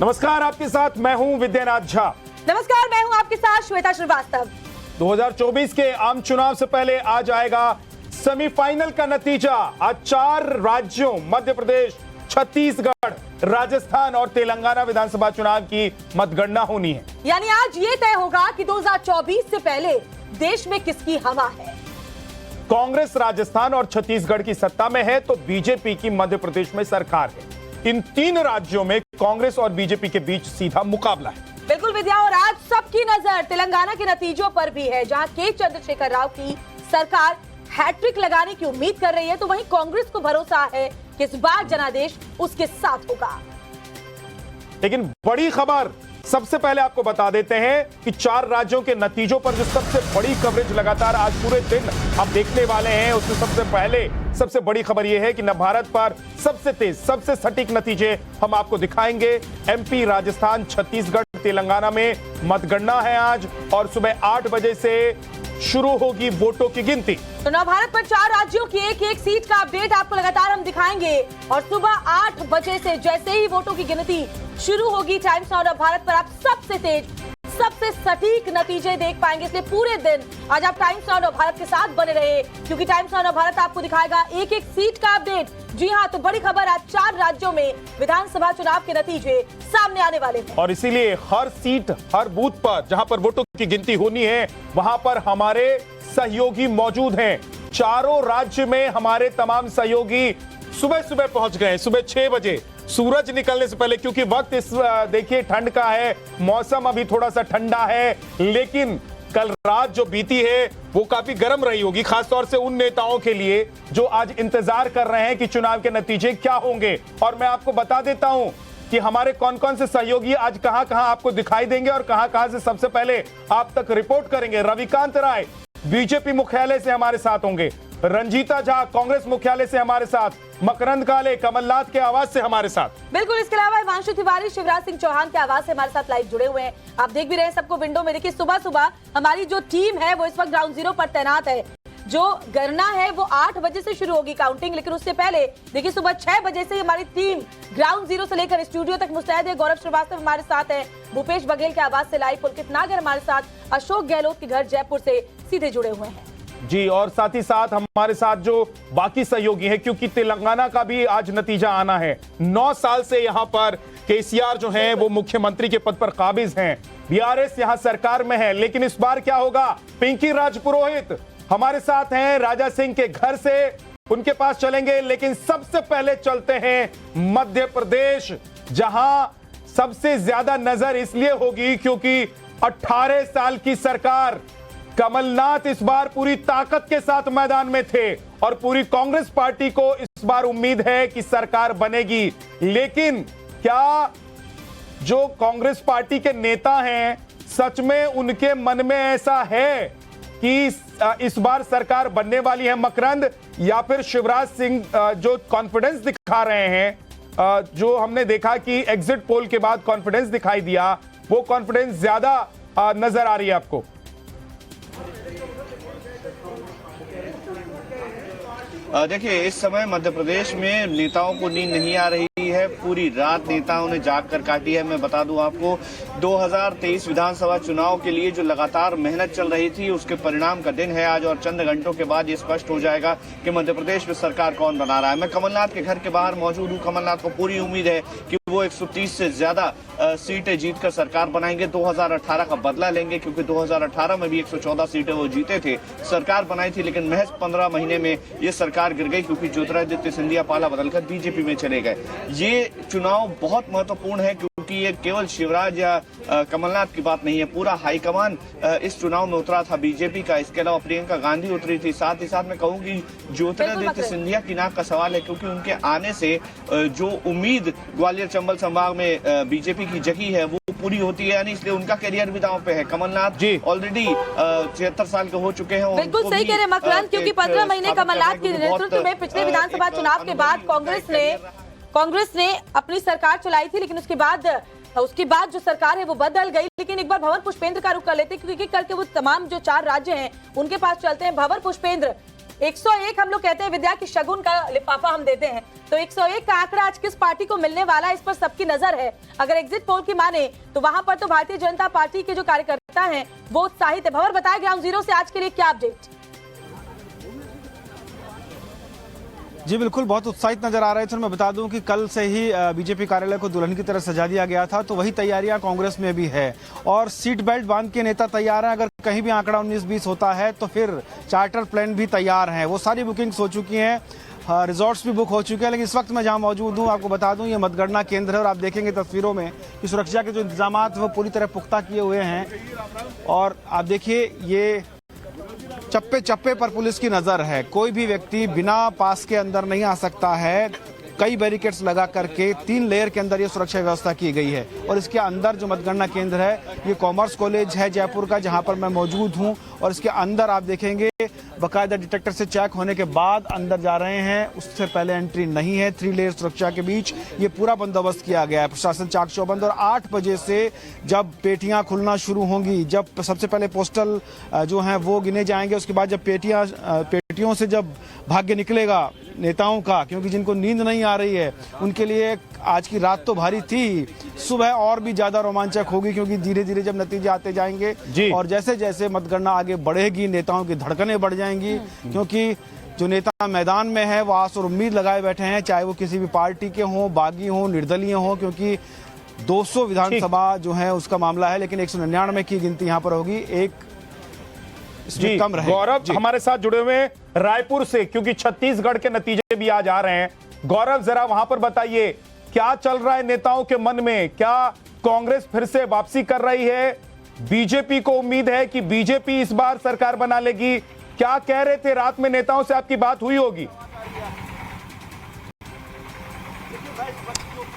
नमस्कार, आपके साथ मैं हूं विद्यानाथ झा। नमस्कार, मैं हूं आपके साथ श्वेता श्रीवास्तव। 2024 के आम चुनाव से पहले आज आएगा सेमीफाइनल का नतीजा। आज 4 राज्यों मध्य प्रदेश, छत्तीसगढ़, राजस्थान और तेलंगाना विधानसभा चुनाव की मतगणना होनी है। यानी आज ये तय होगा कि 2024 से पहले देश में किसकी हवा है। कांग्रेस राजस्थान और छत्तीसगढ़ की सत्ता में है तो बीजेपी की मध्य प्रदेश में सरकार है। इन 3 राज्यों में कांग्रेस और बीजेपी के बीच सीधा मुकाबला है। बिल्कुल विद्या, और आज सबकी नजर तेलंगाना के नतीजों पर भी है, जहां के चंद्रशेखर राव की सरकार हैट्रिक लगाने की उम्मीद कर रही है, तो वहीं कांग्रेस को भरोसा है कि इस बार जनादेश उसके साथ होगा। लेकिन बड़ी खबर सबसे पहले आपको बता देते हैं कि 4 राज्यों के नतीजों पर जो सबसे बड़ी कवरेज लगातार आज पूरे दिन आप देखने वाले हैं, उसमें सबसे पहले सबसे बड़ी खबर यह है कि नवभारत पर सबसे तेज, सबसे सटीक नतीजे हम आपको दिखाएंगे। एमपी, राजस्थान, छत्तीसगढ़, तेलंगाना में मतगणना है आज और सुबह 8 बजे से शुरू होगी वोटों की गिनती। तो नवभारत पर 4 राज्यों की एक सीट का अपडेट आपको लगातार हम दिखाएंगे और सुबह 8 बजे से जैसे ही वोटों की गिनती शुरू होगी, टाइम्स नाउ नवभारत पर आप सबसे तेज, सबसे सटीक नतीजे देख पाएंगे। इसलिए पूरे दिन आज आप टाइम्स नाउ नवभारत के साथ बने रहे, क्योंकि टाइम्स नाउ नवभारत आपको दिखाएगा एक सीट का अपडेट। जी हां, तो बड़ी खबर, आज 4 राज्यों में विधानसभा चुनाव के नतीजे सामने आने वाले हैं और इसीलिए हर सीट, हर बूथ पर जहां पर वोटों की गिनती होनी है, वहां पर हमारे सहयोगी मौजूद हैं। चारों राज्य में हमारे तमाम सहयोगी सुबह सुबह पहुंच गए, सुबह 6 बजे सूरज निकलने से पहले, क्योंकि वक्त इस देखिए ठंड का है, मौसम अभी थोड़ा सा ठंडा है, लेकिन कल रात जो बीती है वो काफी गर्म रही होगी, खासतौर से उन नेताओं के लिए जो आज इंतजार कर रहे हैं कि चुनाव के नतीजे क्या होंगे। और मैं आपको बता देता हूं कि हमारे कौन कौन से सहयोगी आज कहां कहां आपको दिखाई देंगे और कहां कहां से सबसे पहले आप तक रिपोर्ट करेंगे। रविकांत राय बीजेपी मुख्यालय से हमारे साथ होंगे, रंजीता झा कांग्रेस मुख्यालय से हमारे साथ, मकरंद काले कमलनाथ के आवास से हमारे साथ। बिल्कुल, इसके अलावा हिमांशु तिवारी शिवराज सिंह चौहान के आवास से हमारे साथ लाइव जुड़े हुए हैं। आप देख भी रहे हैं सबको विंडो में। देखिए सुबह सुबह हमारी जो टीम है वो इस वक्त ग्राउंड जीरो पर तैनात है। जो गणना है वो 8 बजे से शुरू होगी काउंटिंग, लेकिन उससे पहले देखिए सुबह 6 बजे से हमारी टीम ग्राउंड जीरो से लेकर स्टूडियो तक मुस्तैद है। गौरव श्रीवास्तव हमारे साथ है, भूपेश बघेल के आवास से लाइव, पुलकित नागर हमारे साथ, अशोक गहलोत के घर जयपुर से सीधे जुड़े हुए हैं जी। और साथ ही साथ हमारे साथ जो बाकी सहयोगी हैं, क्योंकि तेलंगाना का भी आज नतीजा आना है। 9 साल से यहां पर केसीआर जो हैं वो मुख्यमंत्री के पद पर काबिज हैं, बीआरएस यहां सरकार में है, लेकिन इस बार क्या होगा? पिंकी राज पुरोहित हमारे साथ हैं राजा सिंह के घर से, उनके पास चलेंगे। लेकिन सबसे पहले चलते हैं मध्य प्रदेश, जहां सबसे ज्यादा नजर इसलिए होगी क्योंकि 18 साल की सरकार, कमलनाथ इस बार पूरी ताकत के साथ मैदान में थे और पूरी कांग्रेस पार्टी को इस बार उम्मीद है कि सरकार बनेगी। लेकिन क्या जो कांग्रेस पार्टी के नेता हैं, सच में उनके मन में ऐसा है कि इस बार सरकार बनने वाली है मकरंद, या फिर शिवराज सिंह जो कॉन्फिडेंस दिखा रहे हैं, जो हमने देखा कि एग्जिट पोल के बाद कॉन्फिडेंस दिखाई दिया, वो कॉन्फिडेंस ज्यादा नजर आ रही है आपको? देखिए, इस समय मध्य प्रदेश में नेताओं को नींद नहीं आ रही है। पूरी रात नेताओं ने जाग कर काटी है। मैं बता दूं आपको, 2023 विधानसभा चुनाव के लिए जो लगातार मेहनत चल रही थी, उसके परिणाम का दिन है आज और चंद घंटों के बाद ये स्पष्ट हो जाएगा कि मध्य प्रदेश में सरकार कौन बना रहा है। मैं कमलनाथ के घर के बाहर मौजूद हूँ। कमलनाथ को पूरी उम्मीद है कि वो 130 से ज्यादा सीटें जीतकर सरकार बनाएंगे, 2018 का बदला लेंगे, क्योंकि 2018 में भी 114 सीटें वो जीते थे, सरकार बनाई थी, लेकिन महज 15 महीने में ये सरकार गिर गई क्योंकि ज्योतिरादित्य सिंधिया पाला बदलकर बीजेपी में चले गए। ये चुनाव बहुत महत्वपूर्ण है क्योंकि ये केवल शिवराज या कमलनाथ की बात नहीं है, पूरा हाईकमान इस चुनाव में उतरा था बीजेपी का। इसके अलावा प्रियंका गांधी उतरी थी। साथ ही साथ मैं कहूंगी ज्योतिरादित्य सिंधिया की नाक का सवाल है, क्योंकि उनके आने से जो उम्मीद ग्वालियर चंबल संभाग में बीजेपी की जगी है वो पूरी होती है, यानी इसलिए उनका करियर भी दांव पे है। कमलनाथ ऑलरेडी 76 साल के हो चुके हैं। बिल्कुल सही कह रहे मकरंद, क्योंकि 15 महीने कमलनाथ के नेतृत्व में पिछले विधानसभा चुनाव के बाद कांग्रेस ने अपनी सरकार चलाई थी, लेकिन उसके बाद जो सरकार है वो बदल गई। लेकिन एक बार भंवर पुष्पेंद्र का रुख कर लेते हैं, क्योंकि करके वो तमाम जो 4 राज्य हैं उनके पास चलते हैं। भंवर पुष्पेंद्र, 101 हम लोग कहते हैं विद्या की शगुन का लिफाफा हम देते हैं, तो 101 का आंकड़ा आज किस पार्टी को मिलने वाला है, इस पर सबकी नजर है। अगर एग्जिट पोल की माने तो वहां पर तो भारतीय जनता पार्टी के जो कार्यकर्ता हैं वो उत्साहित है। भंवर बताया ग्राउंड जीरो से आज के लिए क्या अपडेट? जी बिल्कुल, बहुत उत्साहित नजर आ रहे थे। मैं बता दूं कि कल से ही बीजेपी कार्यालय को दुल्हन की तरह सजा दिया गया था, तो वही तैयारियां कांग्रेस में भी है और सीट बेल्ट बांध के नेता तैयार हैं। अगर कहीं भी आंकड़ा 19-20 होता है तो फिर चार्टर प्लान भी तैयार हैं, वो सारी बुकिंग्स हो चुकी हैं, रिजॉर्ट्स भी बुक हो चुके हैं। लेकिन इस वक्त मैं जहां मौजूद हूं आपको बता दूं ये मतगणना केंद्र है और आप देखेंगे तस्वीरों में कि सुरक्षा के जो इंतजाम वो पूरी तरह पुख्ता किए हुए हैं और आप देखिए ये चप्पे चप्पे पर पुलिस की नजर है। कोई भी व्यक्ति बिना पास के अंदर नहीं आ सकता है। कई बैरिकेड्स लगा करके 3 लेयर के अंदर ये सुरक्षा व्यवस्था की गई है और इसके अंदर जो मतगणना केंद्र है ये कॉमर्स कॉलेज है जयपुर का, जहां पर मैं मौजूद हूं और इसके अंदर आप देखेंगे बाकायदा डिटेक्टर से चेक होने के बाद अंदर जा रहे हैं, उससे पहले एंट्री नहीं है। 3 लेयर सुरक्षा के बीच ये पूरा बंदोबस्त किया गया है, प्रशासन चाक चौबंद। और 8 बजे से जब पेटियां खुलना शुरू होंगी, जब सबसे पहले पोस्टल जो हैं वो गिने जाएंगे, उसके बाद जब पेटियों से जब भाग्य निकलेगा नेताओं का, क्योंकि जिनको नींद नहीं आ रही है उनके लिए आज की रात तो भारी थी, सुबह और भी ज्यादा रोमांचक होगी क्योंकि धीरे धीरे जब नतीजे आते जाएंगे और जैसे जैसे मतगणना आगे बढ़ेगी नेताओं की धड़कनें बढ़ जाएंगी, क्योंकि जो नेता मैदान में है वो आस और उम्मीद लगाए बैठे हैं, चाहे वो किसी भी पार्टी के हों, बागी हों, निर्दलीय हों, क्योंकि 200 विधानसभा जो है उसका मामला है, लेकिन 199 की गिनती यहाँ पर होगी, एक जी कम रहे। गौरव हमारे साथ जुड़े हुए रायपुर से, क्योंकि छत्तीसगढ़ के नतीजे भी आज आ रहे हैं। गौरव जरा वहां पर बताइए क्या चल रहा है नेताओं के मन में, क्या कांग्रेस फिर से वापसी कर रही है, बीजेपी को उम्मीद है कि बीजेपी इस बार सरकार बना लेगी, क्या कह रहे थे रात में नेताओं से आपकी बात हुई होगी?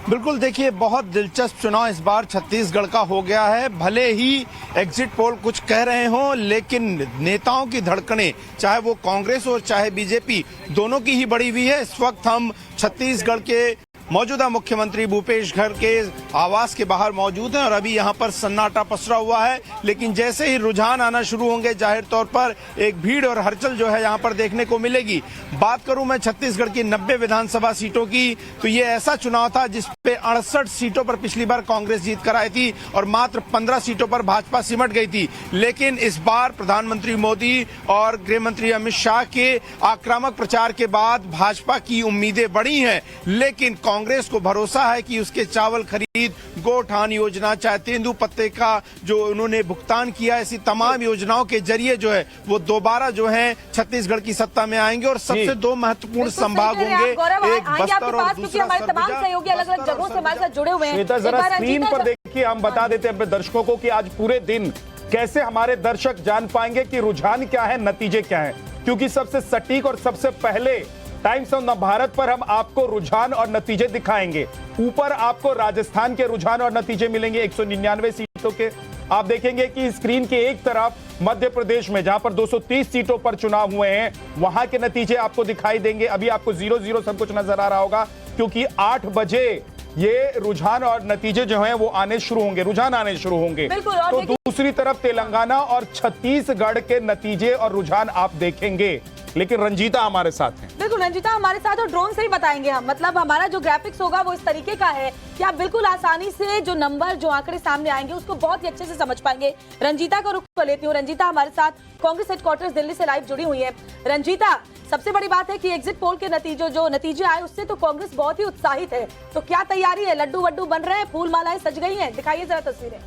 बिल्कुल, देखिए बहुत दिलचस्प चुनाव इस बार छत्तीसगढ़ का हो गया है। भले ही एग्जिट पोल कुछ कह रहे हों, लेकिन नेताओं की धड़कनें चाहे वो कांग्रेस हो चाहे बीजेपी दोनों की ही बढ़ी हुई है। इस वक्त हम छत्तीसगढ़ के मौजूदा मुख्यमंत्री भूपेश घर के आवास के बाहर मौजूद हैं और अभी यहां पर सन्नाटा पसरा हुआ है, लेकिन जैसे ही रुझान आना शुरू होंगे जाहिर तौर पर एक भीड़ और हलचल जो है यहां पर देखने को मिलेगी। बात करूं मैं छत्तीसगढ़ की 90 विधानसभा सीटों की, तो ये ऐसा चुनाव था जिसपे 68 सीटों पर पिछली बार कांग्रेस जीत कर आई थी और मात्र 15 सीटों पर भाजपा सिमट गई थी। लेकिन इस बार प्रधानमंत्री मोदी और गृह मंत्री अमित शाह के आक्रामक प्रचार के बाद भाजपा की उम्मीदें बढ़ी हैं, लेकिन कांग्रेस को भरोसा है कि उसके चावल खरीद, गोठान योजना, चाहे तेंदुपत्ते का जो उन्होंने भुगतान किया, ऐसी तमाम योजनाओं के जरिए जो है वो दोबारा जो है छत्तीसगढ़ की सत्ता में आएंगे और सबसे 2 महत्वपूर्ण संभाग होंगे, एक बस्तर और दूसरा हमारे तमाम सहयोगी अलग अलग जगहों से हमारे साथ जुड़े हुए हैं। जरा स्क्रीन पर देखिए, हम बता देते हैं अपने दर्शकों को कि आज पूरे दिन कैसे हमारे दर्शक जान पाएंगे कि रुझान क्या है, नतीजे क्या है, क्योंकि सबसे सटीक और सबसे पहले टाइम्स ऑफ भारत पर हम आपको रुझान और नतीजे दिखाएंगे। ऊपर आपको राजस्थान के रुझान और नतीजे मिलेंगे 199 सीटों के। आप देखेंगे कि स्क्रीन के एक तरफ मध्य प्रदेश में जहां पर 230 सीटों पर चुनाव हुए हैं वहां के नतीजे आपको दिखाई देंगे। अभी आपको 0-0 सब कुछ नजर आ रहा होगा क्योंकि 8 बजे ये रुझान और नतीजे जो हैं वो आने शुरू होंगे, रुझान आने शुरू होंगे। तो दूसरी तरफ तेलंगाना और छत्तीसगढ़ के नतीजे और रुझान आप देखेंगे। लेकिन रंजीता हमारे साथ हैं। बिल्कुल रंजीता हमारे साथ और ड्रोन से ही बताएंगे हम, मतलब हमारा जो ग्राफिक्स होगा वो इस तरीके का है कि आप बिल्कुल आसानी से जो नंबर जो आंकड़े सामने आएंगे उसको बहुत ही अच्छे से समझ पाएंगे। रंजीता का रुख कर लेती हूँ। रंजीता हमारे साथ कांग्रेस हेडक्वार्टर्स दिल्ली से लाइव जुड़ी हुई है। रंजीता, सबसे बड़ी बात है कि एग्जिट पोल के नतीजे आए उससे तो कांग्रेस बहुत ही उत्साहित है, तो क्या तैयारी है? लड्डू वड्डू बन रहे हैं, फूल मालाएं सज गई हैं, दिखाइए जरा तस्वीरें।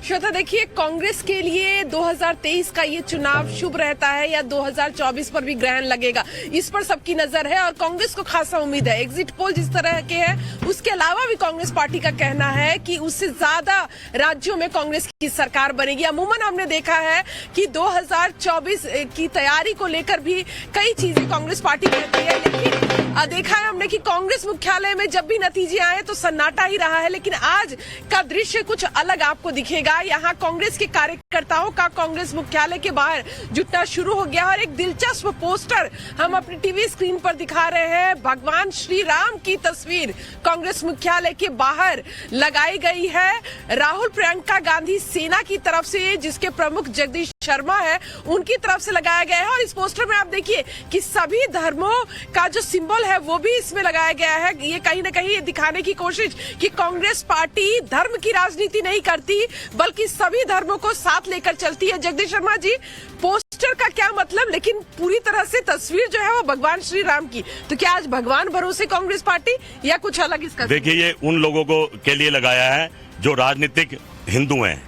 श्वेता, देखिए कांग्रेस के लिए 2023 का ये चुनाव शुभ रहता है या 2024 पर भी ग्रहण लगेगा, इस पर सबकी नजर है और कांग्रेस को खासा उम्मीद है। एग्जिट पोल जिस तरह के हैं उसके अलावा भी कांग्रेस पार्टी का कहना है कि उससे ज्यादा राज्यों में कांग्रेस की सरकार बनेगी। अमूमन हमने देखा है कि 2024 की तैयारी को लेकर भी कई चीजें कांग्रेस पार्टी कहती है, लेकिन देखा है हमने कि कांग्रेस मुख्यालय में जब भी नतीजे आए तो सन्नाटा ही रहा है, लेकिन आज का दृश्य कुछ अलग आपको दिखेगा। यहाँ कांग्रेस के कार्यकर्ताओं का कांग्रेस मुख्यालय के बाहर जुटना शुरू हो गया और एक दिलचस्प पोस्टर हम अपनी टीवी स्क्रीन पर दिखा रहे हैं। भगवान श्री राम की तस्वीर कांग्रेस मुख्यालय के बाहर लगाई गई है। राहुल प्रियंका गांधी सेना की तरफ से, जिसके प्रमुख जगदीश शर्मा है, उनकी तरफ से लगाया गया है। और इस पोस्टर में आप देखिए कि सभी धर्मों का जो सिंबल है वो भी इसमें लगाया गया है। ये कहीं ना कहीं ये दिखाने की कोशिश कि कांग्रेस पार्टी धर्म की राजनीति नहीं करती बल्कि सभी धर्मों को साथ लेकर चलती है। जगदीश शर्मा जी, पोस्टर का क्या मतलब, लेकिन पूरी तरह से तस्वीर जो है वो भगवान श्री राम की, तो क्या आज भगवान भरोसे कांग्रेस पार्टी या कुछ अलग इसका? देखिए, ये उन लोगों को के लिए लगाया है जो राजनीतिक हिंदू हैं।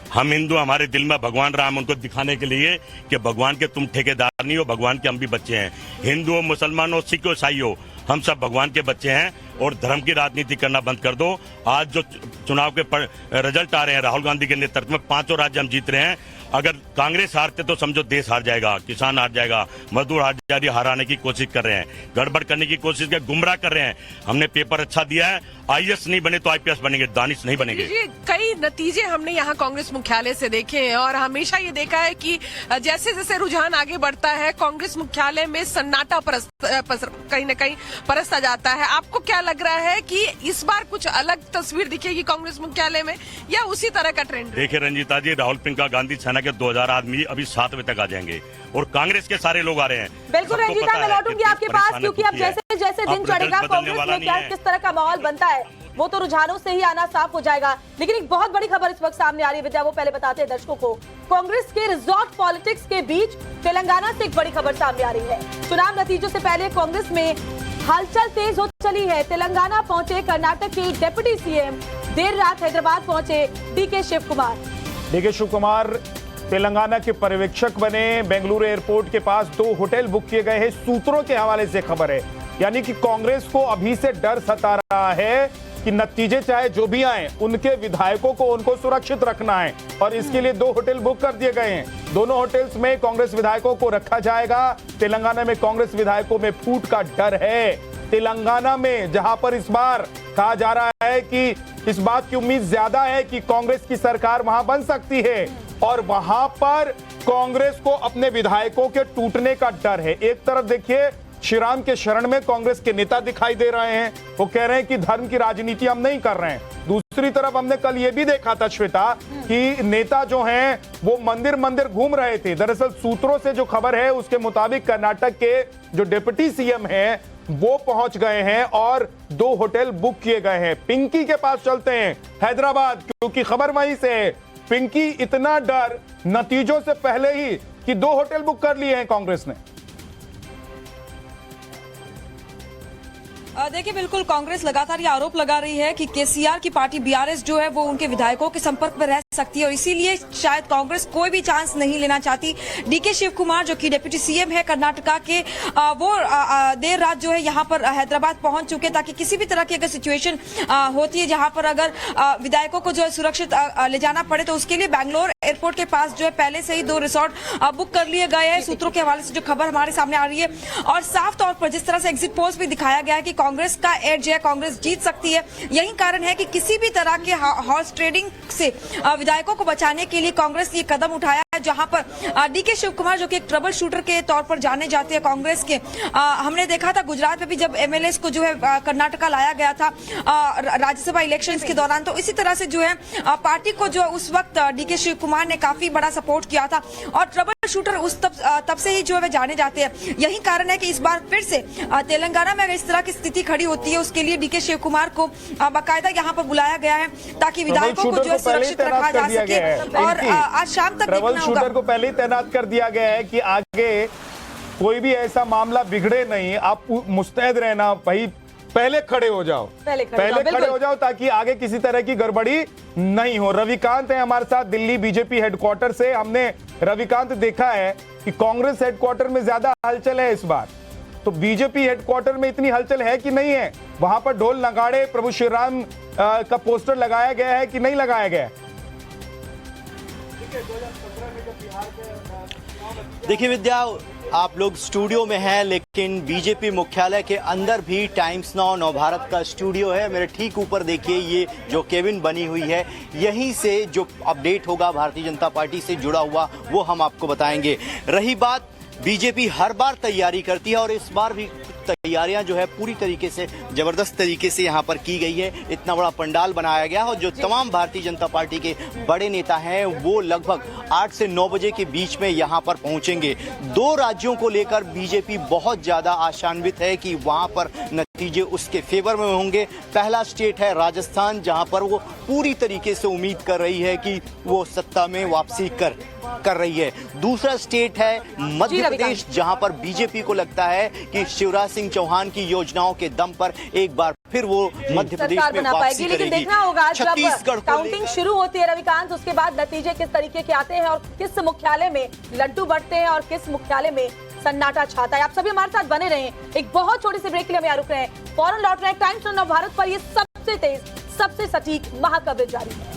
हम हिंदू, हमारे दिल में भगवान राम, उनको दिखाने के लिए कि भगवान के तुम ठेकेदार नहीं हो, भगवान के हम भी बच्चे हैं। हिंदू हो, मुसलमान हो, सिख हो, ईसाई हो, हम सब भगवान के बच्चे हैं और धर्म की राजनीति करना बंद कर दो। आज जो चुनाव के रिजल्ट आ रहे हैं राहुल गांधी के नेतृत्व में, 5 राज्य हम जीत रहे हैं। अगर कांग्रेस हारते तो समझो देश हार जाएगा, किसान हार जाएगा, मजदूर हार जाएगा। हराने की कोशिश कर रहे हैं, गड़बड़ करने की कोशिश कर, गुमराह कर रहे हैं। हमने पेपर अच्छा दिया है, आईएएस नहीं बने तो आईपीएस बनेंगे, दानिश नहीं बनेंगे। कई नतीजे हमने यहाँ कांग्रेस मुख्यालय से देखे हैं और हमेशा ये देखा है कि जैसे जैसे रुझान आगे बढ़ता है कांग्रेस मुख्यालय में सन्नाटा कहीं न कहीं परसता जाता है। आपको क्या लग रहा है कि इस बार कुछ अलग तस्वीर दिखेगी कांग्रेस मुख्यालय में या उसी तरह का ट्रेंड? देखिए रंजीता जी, राहुल प्रियंका गांधी सेना के 2000 आदमी अभी 7 बजे तक आ जाएंगे और कांग्रेस के सारे लोग आ रहे हैं। बिल्कुल रंजीता, मैं लौटूंगी आपके पास, क्योंकि अब जैसे जैसे दिन चढ़ेगा कांग्रेस में क्या किस तरह का माहौल बनता है वो तो रुझानों से ही आना साफ हो जाएगा। लेकिन एक बहुत बड़ी खबर इस वक्त सामने आ रही है विद्या, वो पहले बताते हैं दर्शकों को। कांग्रेस के रिजॉर्ट पॉलिटिक्स के बीच तेलंगाना से एक बड़ी खबर सामने आ रही है। चुनाव नतीजों से पहले कांग्रेस में हलचल तेज हो चली है। तेलंगाना पहुंचे कर्नाटक के डिप्टी सीएम, देर रात हैदराबाद पहुंचे डीके शिव कुमार। डीके शिव कुमार तेलंगाना के पर्यवेक्षक बने। बेंगलुरु एयरपोर्ट के पास 2 होटल बुक किए गए हैं, सूत्रों के हवाले से खबर है। यानी कि कांग्रेस को अभी से डर सता रहा है कि नतीजे चाहे जो भी आए, उनके विधायकों को उनको सुरक्षित रखना है और इसके लिए 2 होटल बुक कर दिए गए हैं। दोनों होटल्स में कांग्रेस विधायकों को रखा जाएगा। तेलंगाना में कांग्रेस विधायकों में फूट का डर है। तेलंगाना में जहां पर इस बार कहा जा रहा है कि इस बात की उम्मीद ज्यादा है कि कांग्रेस की सरकार वहां बन सकती है और वहां पर कांग्रेस को अपने विधायकों के टूटने का डर है। एक तरफ देखिए श्री राम के शरण में कांग्रेस के नेता दिखाई दे रहे हैं, वो कह रहे हैं कि धर्म की राजनीति हम नहीं कर रहे हैं। दूसरी तरफ हमने कल ये भी देखा था श्वेता कि नेता जो हैं वो मंदिर मंदिर घूम रहे थे। दरअसल सूत्रों से जो खबर है उसके मुताबिक कर्नाटक के जो डिप्टी सीएम हैं वो पहुंच गए हैं और 2 होटल बुक किए गए हैं। पिंकी के पास चलते हैं हैदराबाद, क्योंकि खबर वहीं से है। पिंकी, इतना डर नतीजों से पहले ही कि 2 होटल बुक कर लिए हैं कांग्रेस ने। देखिए, बिल्कुल कांग्रेस लगातार ये आरोप लगा रही है कि केसीआर की पार्टी बीआरएस जो है वो उनके विधायकों के संपर्क में रह सकती है और इसीलिए शायद कांग्रेस कोई भी चांस नहीं लेना चाहती। डीके शिव कुमार जो कि डिप्टी सीएम है कर्नाटका के, वो देर रात जो है यहाँ पर हैदराबाद पहुंच चुके ताकि किसी भी तरह की अगर सिचुएशन होती है जहां पर अगर विधायकों को जो है सुरक्षित ले जाना पड़े तो उसके लिए बैंगलोर एयरपोर्ट के पास जो है पहले से ही 2 रिसोर्ट बुक कर लिए गए हैं। सूत्रों के हवाले से जो खबर हमारे सामने आ रही है और साफ तौर पर जिस तरह से एग्जिट पोल्स भी दिखाया गया है कि कांग्रेस का एज है, कांग्रेस जीत सकती है। यही कारण है कि किसी भी तरह के हॉर्स ट्रेडिंग से विधायकों को बचाने के लिए कांग्रेस ये कदम उठाया है, जहां पर डीके शिव कुमार जो कि एक ट्रबल शूटर के तौर पर जाने जाते हैं कांग्रेस के। हमने देखा था गुजरात में भी जब एमएलएस को जो है कर्नाटका लाया गया था राज्यसभा इलेक्शंस के दौरान, तो इसी तरह से जो है पार्टी को जो उस वक्त डीके शिव कुमार ने काफी बड़ा सपोर्ट किया था और ट्रबल शूटर उस तब से ही जो है जाने जाते हैं। यही कारण है कि इस बार फिर से तेलंगाना में अगर इस तरह की स्थिति खड़ी होती है उसके लिए डीके शिव कुमार को बाकायदा यहाँ पर बुलाया गया है ताकि विधायकों को जो है सुरक्षित रखा जा सके और आज शाम तक देखना होगा। शूटर को पहले ही तैनात कर दिया गया है कि आगे कोई भी ऐसा मामला बिगड़े नहीं, आप मुस्तैद रहना भाई, पहले खड़े हो जाओ, पहले खड़े हो जाओ ताकि आगे किसी तरह की गड़बड़ी नहीं हो। रविकांत है हमारे साथ दिल्ली बीजेपी हेडक्वार्टर से। हमने रविकांत देखा है कि कांग्रेस हेडक्वार्टर में ज्यादा हलचल है इस बार, तो बीजेपी हेडक्वार्टर में इतनी हलचल है कि नहीं है? वहां पर ढोल नगाड़े प्रभु श्री राम का पोस्टर लगाया गया है कि नहीं लगाया गया? देखिए विद्या, आप लोग स्टूडियो में हैं, लेकिन बीजेपी मुख्यालय के अंदर भी टाइम्स नाउ नवभारत का स्टूडियो है। मेरे ठीक ऊपर देखिए ये जो केबिन बनी हुई है, यहीं से जो अपडेट होगा भारतीय जनता पार्टी से जुड़ा हुआ वो हम आपको बताएंगे। रही बात, बीजेपी हर बार तैयारी करती है और इस बार भी तैयारियां जो है पूरी तरीके से जबरदस्त तरीके से यहाँ पर की गई है। इतना बड़ा पंडाल बनाया गया और जो तमाम भारतीय जनता पार्टी के बड़े नेता हैं वो लगभग 8 से 9 बजे के बीच में यहाँ पर पहुंचेंगे। 2 राज्यों को लेकर बीजेपी बहुत ज्यादा आशान्वित है कि वहां पर नतीजे उसके फेवर में होंगे। पहला स्टेट है राजस्थान, जहां पर वो पूरी तरीके से उम्मीद कर रही है कि वो सत्ता में वापसी कर रही है। दूसरा स्टेट है मध्य प्रदेश, जहां पर बीजेपी को लगता है कि शिवराज सिंह चौहान की योजनाओं के दम पर एक बार फिर वो मध्य प्रदेश में वापसी करेगी। लेकिन देखना होगा छत्तीसगढ़ जब काउंटिंग शुरू होती है रविकांत, उसके बाद नतीजे किस तरीके के आते हैं और किस मुख्यालय में लड्डू बढ़ते हैं और किस मुख्यालय में सन्नाटा छाता है। आप सभी हमारे साथ बने रहें। एक बहुत छोटी सी ब्रेक के लिए हम यहाँ रुक रहे हैं, फौरन लौट रहे हैं। टाइम्स नाउ भारत पर ये सबसे तेज, सबसे सटीक महाकवरेज जारी है।